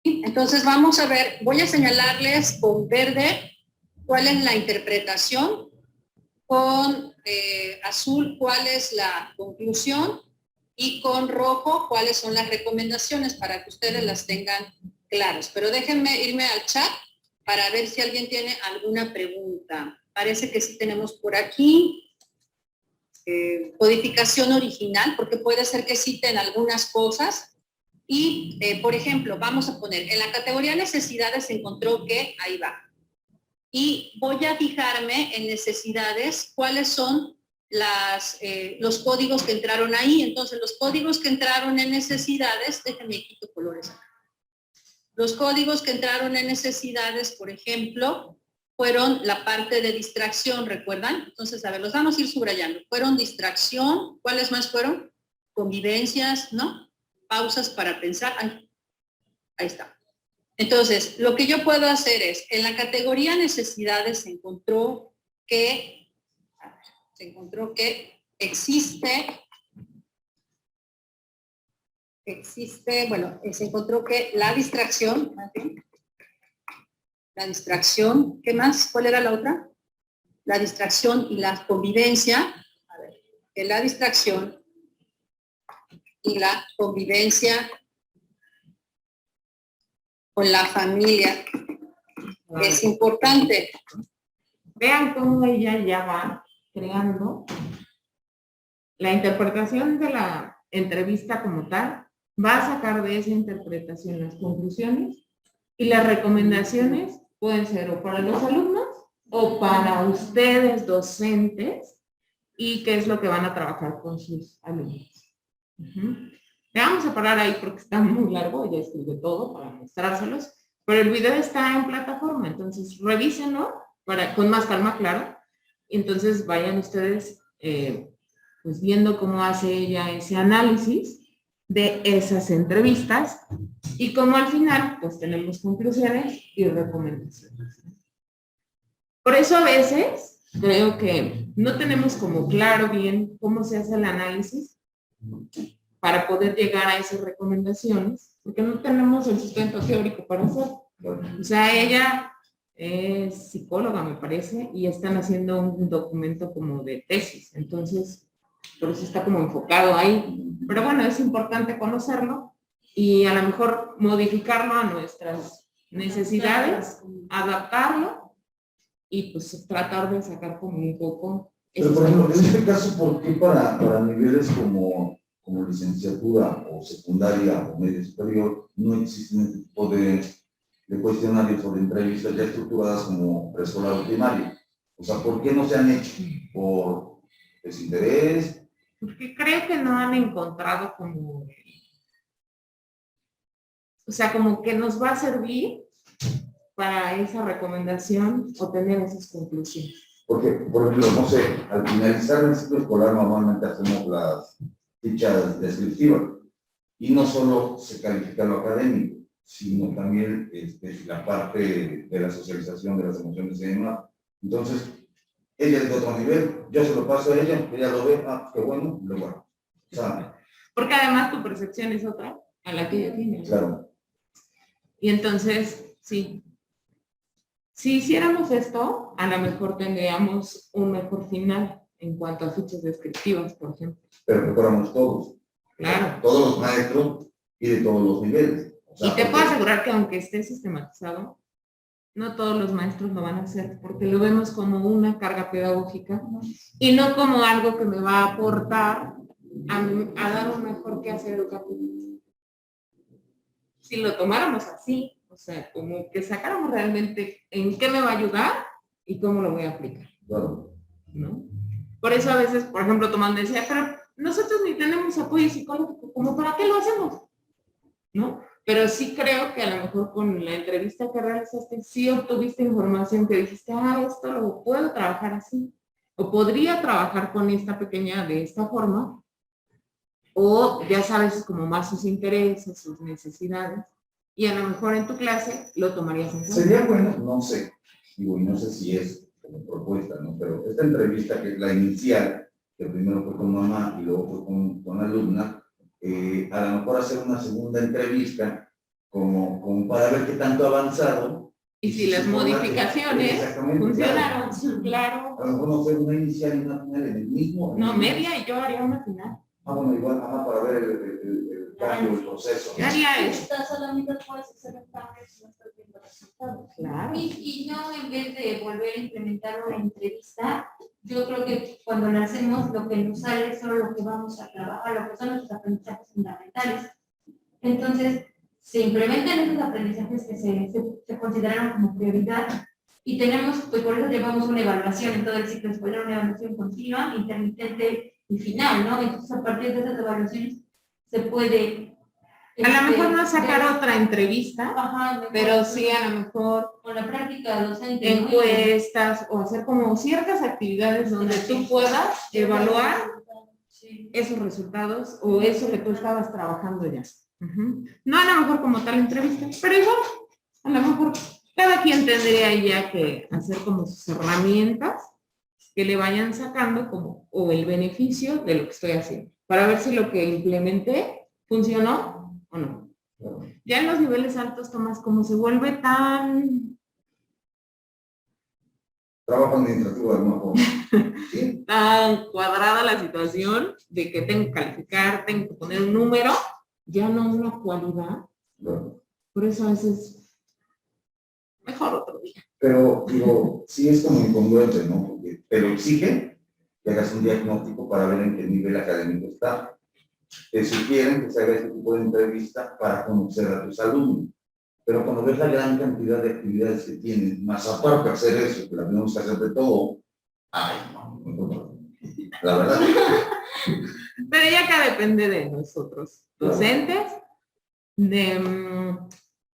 Entonces vamos a ver, voy a señalarles con verde cuál es la interpretación, con azul cuál es la conclusión y con rojo cuáles son las recomendaciones para que ustedes las tengan claras. Pero déjenme irme al chat para ver si alguien tiene alguna pregunta. Parece que sí tenemos por aquí. Codificación original, porque puede ser que citen algunas cosas. Y, por ejemplo, vamos a poner, en la categoría necesidades se encontró que, ahí va. Y voy a fijarme en necesidades, cuáles son los códigos que entraron ahí. Entonces, los códigos que entraron en necesidades, déjenme quito colores acá. Los códigos que entraron en necesidades, por ejemplo, fueron la parte de distracción, ¿recuerdan? Entonces, a ver, los vamos a ir subrayando. Fueron distracción, ¿cuáles más fueron? Convivencias, ¿no? Pausas para pensar. Ahí está. Entonces, lo que yo puedo hacer es, en la categoría necesidades se encontró que se encontró que la distracción, ¿qué más? ¿Cuál era la otra? La distracción y la convivencia, a ver, que la distracción y la convivencia con la familia es importante. Vean cómo ella ya va creando la interpretación de la entrevista como tal, va a sacar de esa interpretación las conclusiones y las recomendaciones pueden ser o para los alumnos o para ustedes docentes y qué es lo que van a trabajar con sus alumnos. Le vamos a parar ahí porque está muy largo, ya escribe todo para mostrárselos, pero el video está en plataforma, entonces revísenlo con más calma, claro, y entonces vayan ustedes pues viendo cómo hace ella ese análisis de esas entrevistas y cómo al final pues tenemos conclusiones y recomendaciones. Por eso a veces creo que no tenemos como claro bien cómo se hace el análisis para poder llegar a esas recomendaciones, porque no tenemos el sustento teórico para hacerlo. O sea, ella es psicóloga, me parece, y están haciendo un documento como de tesis, entonces por eso está como enfocado ahí. Pero bueno, es importante conocerlo y a lo mejor modificarlo a nuestras necesidades, adaptarlo y pues tratar de sacar como un poco... Pero por ejemplo, en este caso, ¿por qué para niveles como licenciatura o secundaria o media superior no existen este tipo de cuestionarios o de entrevistas ya estructuradas como preescolar o primaria? O sea, ¿por qué no se han hecho? ¿Por desinterés? Porque creo que no han encontrado como... O sea, como que nos va a servir para esa recomendación o tener esas conclusiones. Porque, por ejemplo, no sé, al finalizar el ciclo escolar normalmente hacemos las fichas descriptivas y no solo se califica lo académico, sino también la parte de la socialización de las emociones y demás. Entonces, ella es de otro nivel, yo se lo paso a ella lo ve, qué bueno, lo bueno. O sea, porque además tu percepción es otra a la que ella tiene. Claro. Y entonces, sí. Si hiciéramos esto, a lo mejor tendríamos un mejor final en cuanto a fichas descriptivas, por ejemplo. Pero que fuéramos todos. Claro. Todos los maestros y de todos los niveles. O sea, y te puedo asegurar que aunque esté sistematizado, no todos los maestros lo van a hacer, porque lo vemos como una carga pedagógica y no como algo que me va a aportar a dar un mejor quehacer educativo. Si lo tomáramos así, o sea, como que sacáramos realmente en qué me va a ayudar y cómo lo voy a aplicar. Claro. ¿No? Por eso a veces, por ejemplo, Tomás decía, pero nosotros ni tenemos apoyo psicológico, ¿cómo para qué lo hacemos? ¿No? Pero sí creo que a lo mejor con la entrevista que realizaste, sí obtuviste información que dijiste, esto lo puedo trabajar así, o podría trabajar con esta pequeña de esta forma, o ya sabes como más sus intereses, sus necesidades, y a lo mejor en tu clase lo tomarías en cuenta. Sería bueno, no sé, digo, y no sé si es como propuesta, ¿no? Pero esta entrevista, que es la inicial, que primero fue con mamá y luego fue con alumna, a lo mejor hacer una segunda entrevista como para ver qué tanto ha avanzado. Y si las modificaciones funcionaron, claro. A lo mejor no fue una inicial y una final en el mismo. No, media y yo haría una final. Bueno, igual, para ver el cambio, el proceso. Yo haría eso. Solamente puedes hacer un cambio si no estás viendo resultados. Claro. Y no en vez de volver a implementar una entrevista, yo creo que cuando la hacemos lo que nos sale es solo lo que vamos a trabajar, lo que son nuestros aprendizajes fundamentales. Entonces, se implementan esos aprendizajes que se consideraron como prioridad y tenemos, pues por eso llevamos una evaluación en todo el ciclo escolar, una evaluación continua, intermitente y final, ¿no? Entonces, a partir de esas evaluaciones se puede A lo mejor no sacar otra entrevista, Ajá, pero sí a lo mejor con la práctica docente, ¿no? encuestas o hacer como ciertas actividades donde tú puedas evaluar Sí. esos resultados o eso que tú estabas trabajando ya. No a lo mejor como tal entrevista, pero igual, a lo mejor cada quien tendría ya que hacer como sus herramientas que le vayan sacando como o el beneficio de lo que estoy haciendo, para ver si lo que implementé funcionó o no. Ya en los niveles altos, Tomás, como se vuelve tan Trabajo administrativo de alguna forma. ¿Sí? tan cuadrada la situación de que tengo que calificar, tengo que poner un número, ya no una cualidad. Bueno. Por eso a veces mejor otro día. Pero, digo, sí es como incongruente, ¿no? Porque te lo exigen que hagas un diagnóstico para ver en qué nivel académico está. Te sugieren que se haga este tipo de entrevista para conocer a tus alumnos. Pero cuando ves la gran cantidad de actividades que tienen, más aparte de hacer eso, que la tenemos que hacer de todo, ay, no, la verdad. Pero ya que depende de nosotros, docentes, de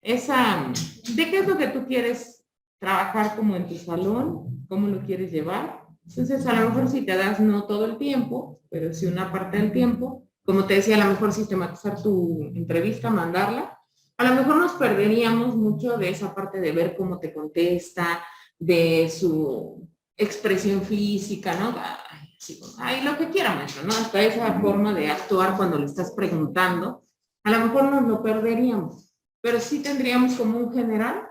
de qué es lo que tú quieres trabajar como en tu salón, cómo lo quieres llevar. Entonces, a lo mejor si te das no todo el tiempo, pero sí una parte del tiempo, como te decía, a lo mejor sistematizar tu entrevista, mandarla, a lo mejor nos perderíamos mucho de esa parte de ver cómo te contesta, de su expresión física, ¿no? Ay, sí, ay, lo que quiera, maestro, ¿no? Hasta esa forma de actuar cuando le estás preguntando, a lo mejor nos lo perderíamos, pero sí tendríamos como un general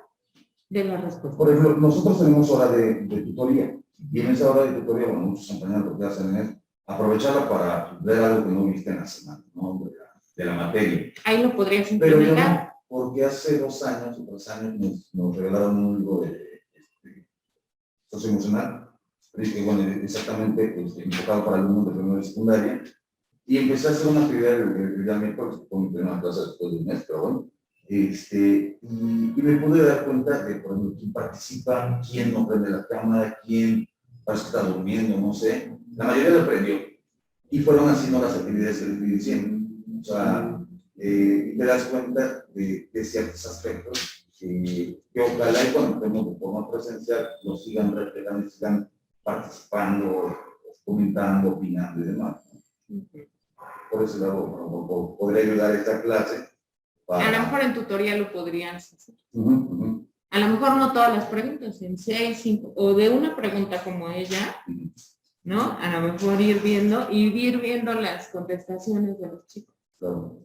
de la respuesta. Por ejemplo, nosotros tenemos hora de tutoría, y en esa hora de tutoría, bueno, muchos compañeros lo que hacen es aprovecharla para ver algo que no viste en la semana, ¿no? De la materia. Ahí lo podrías Pero yo implementar. no, porque hace 2 años o 3 años nos regalaron un libro de socioemocional, que, bueno, exactamente enfocado para alumnos de primera y secundaria, y empecé a hacer una actividad el día miércoles, con mi primera clase después de un mes, pero bueno, y me pude dar cuenta de, por ejemplo, quién participa, quién no prende la cámara, quién parece que está durmiendo, no sé, la mayoría lo aprendió, y fueron haciendo las actividades que les estoy diciendo, o sea, te das cuenta de ciertos aspectos que ojalá y cuando estemos de forma presencial los sigan reflejando, sigan participando, comentando, opinando y demás. Por ese lado, podría ayudar a esta clase. A lo mejor en tutorial lo podrías hacer. A lo mejor no todas las preguntas, en 6, 5, o de una pregunta como ella, ¿no? A lo mejor ir viendo las contestaciones de los chicos. Claro.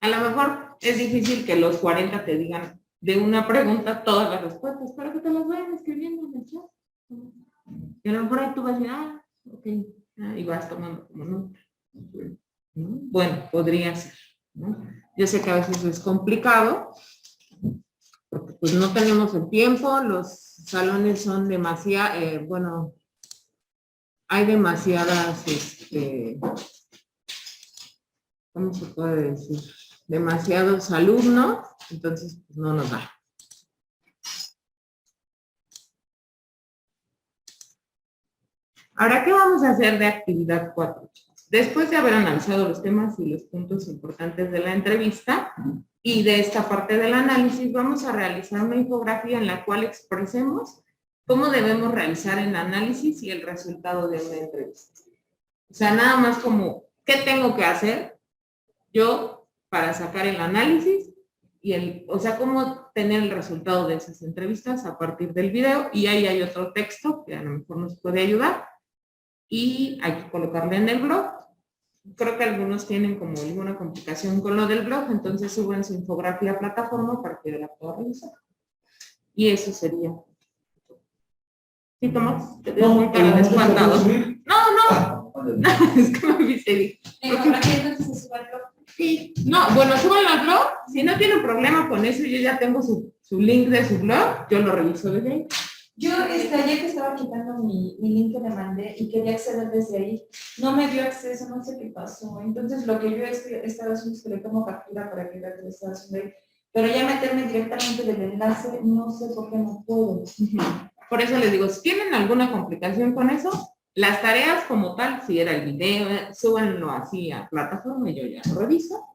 A lo mejor es difícil que los 40 te digan de una pregunta todas las respuestas, pero que te las vayan escribiendo en el chat. Y a lo mejor ahí tú vas a decir, ok, y vas tomando como nota. ¿No? Bueno, podría ser, ¿no? Yo sé que a veces es complicado, porque pues no tenemos el tiempo, los salones son demasiado, bueno, hay demasiadas, ¿cómo se puede decir? Demasiados alumnos, entonces pues, no nos da. Ahora, ¿qué vamos a hacer de actividad 4? Después de haber analizado los temas y los puntos importantes de la entrevista y de esta parte del análisis, vamos a realizar una infografía en la cual expresemos cómo debemos realizar el análisis y el resultado de una entrevista. O sea, nada más como, ¿qué tengo que hacer yo para sacar el análisis y o sea, cómo tener el resultado de esas entrevistas a partir del video? Y ahí hay otro texto que a lo mejor nos puede ayudar y hay que colocarle en el blog. Creo que algunos tienen como alguna complicación con lo del blog, entonces suben su infografía a plataforma para que la pueda revisar. Y eso sería. ¿Sí, Tomás? Te veo muy cara de espantado. No, es que me viste. Sí, no, bueno, suban al blog. Si no tienen problema con eso, yo ya tengo su link de su blog, yo lo reviso desde ahí. Yo ayer que estaba quitando mi link que le mandé y quería acceder desde ahí, no me dio acceso, no sé qué pasó. Entonces lo que yo estaba haciendo es que le tomo captura para que vea que lo estaba haciendo ahí. Pero ya meterme directamente del enlace, no sé por qué no puedo. Por eso les digo, si tienen alguna complicación con eso, las tareas como tal, si era el video, súbanlo así a plataforma y yo ya lo reviso.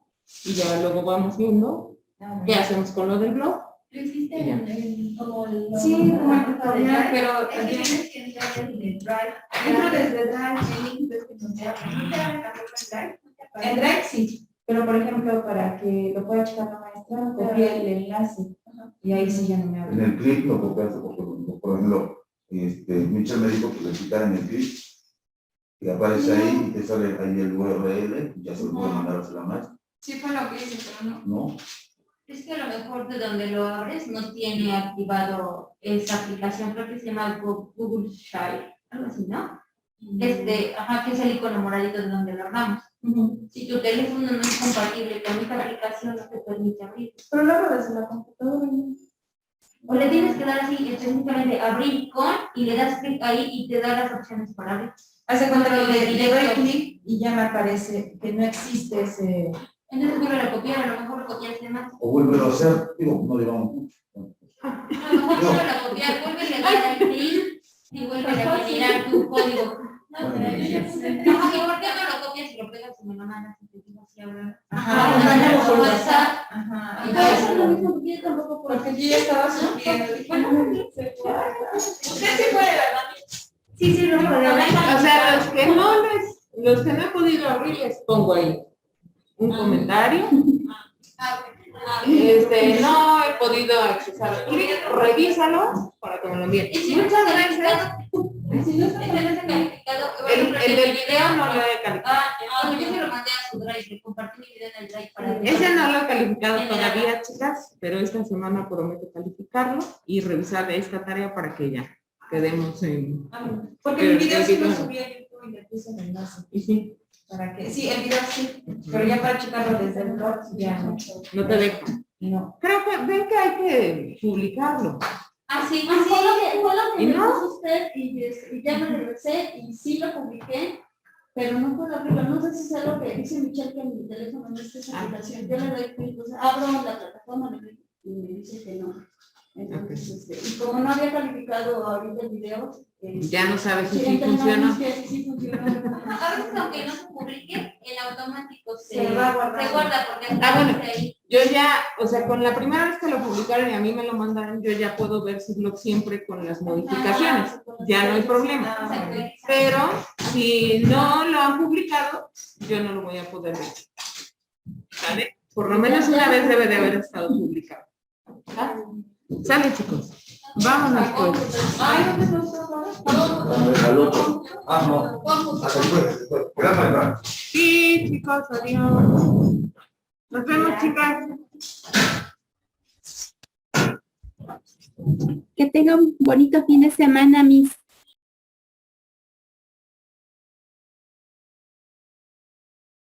y ya luego vamos viendo qué hacemos con lo del blog. Lo hiciste como el... Sí, como el tutorial, pero Es que tienes que entrar en el Drive. entro desde Drive, el link es que nos da. ¿No te van a cambiar en Drive? En Drive sí, pero por ejemplo, para que lo pueda checar la maestra, copié el enlace y ahí sí ya no me En abre. el clip lo copias, por ejemplo, Michelle me dijo que le quitaran el clip, y aparece ahí, y te sale ahí el URL, y ya se lo puedo mandar a la maestra, Sí, fue lo que hice, pero no. ¿no? Es que a lo mejor de donde lo abres no tiene activado esa aplicación, creo que se llama Google Share, algo así, ¿no? Ajá, que es el icono moradito de donde lo abramos. Si tu teléfono no es compatible con esta aplicación, no te permite abrir. Pero lo hago desde la computadora. O le tienes que dar así específicamente abrir con y le das clic ahí y te da las opciones para abrir. Hace cuando le doy clic y ya me aparece que no existe ese... Entonces vuelve a copiar, a lo mejor lo copiaste más. O vuelve a hacer, digo, no llevamos mucho. A lo mejor vuelve a copiar, vuelve a dar al clic y vuelve a generar tu código. No, ¿y por qué no lo copias y lo pegas y me lo mandas y te digo así ahora? Ajá, por WhatsApp. Ajá. Y todo eso es lo mismo que yo tampoco Porque yo ya estaba subiendo. Dije, no, usted sí puede, ¿verdad? Sí, lo puedo. O sea, los que no he podido abrir, les pongo ahí un comentario. No he podido accesar al clip, revísalo para que me lo envíen. Y si no está calificado, El del video no lo he calificado. yo se lo mandé a su drive, le compartí mi video en el drive para que... Ese no lo he calificado todavía, chicas, pero esta semana prometo calificarlo y revisar esta tarea para que ya quedemos en... Porque mi video sí lo subí a YouTube y le puse el enlace. Y sí, Para que, sí, el video sí, pero ya para checarlo desde el blog ya no. no te dejo. No. Creo que ven que hay que publicarlo. Así, Fue lo que ¿Y me no? puso usted y ya me regresé y sí lo publiqué, pero no puedo abrirlo. No sé si es algo que dice Michelle que en mi teléfono no está esa aplicación. Yo le doy clic, o sea, abro la plataforma le doy y me dice que no. Entonces, y como no había calificado ahorita el video, Ya no sabes si sí, sí funciona. sí funciona. a veces aunque no se publique, en automático se Se va guardando. guarda porque está bueno. ahí. Yo ya, o sea, con la primera vez que lo publicaron y a mí me lo mandaron, yo ya puedo ver su blog siempre con las modificaciones. Ya no hay problema. Pero si no lo han publicado, yo no lo voy a poder ver. ¿Sale? Por lo menos una vez debe de haber estado publicado. ¿Sale? Sale, chicos. Vámonos pues. Ay, ¿no te gustó? Al otro. No. Después. Gracias. Sí, chicos, adiós. Nos vemos, chicas. Que tenga un bonito fin de semana, mis.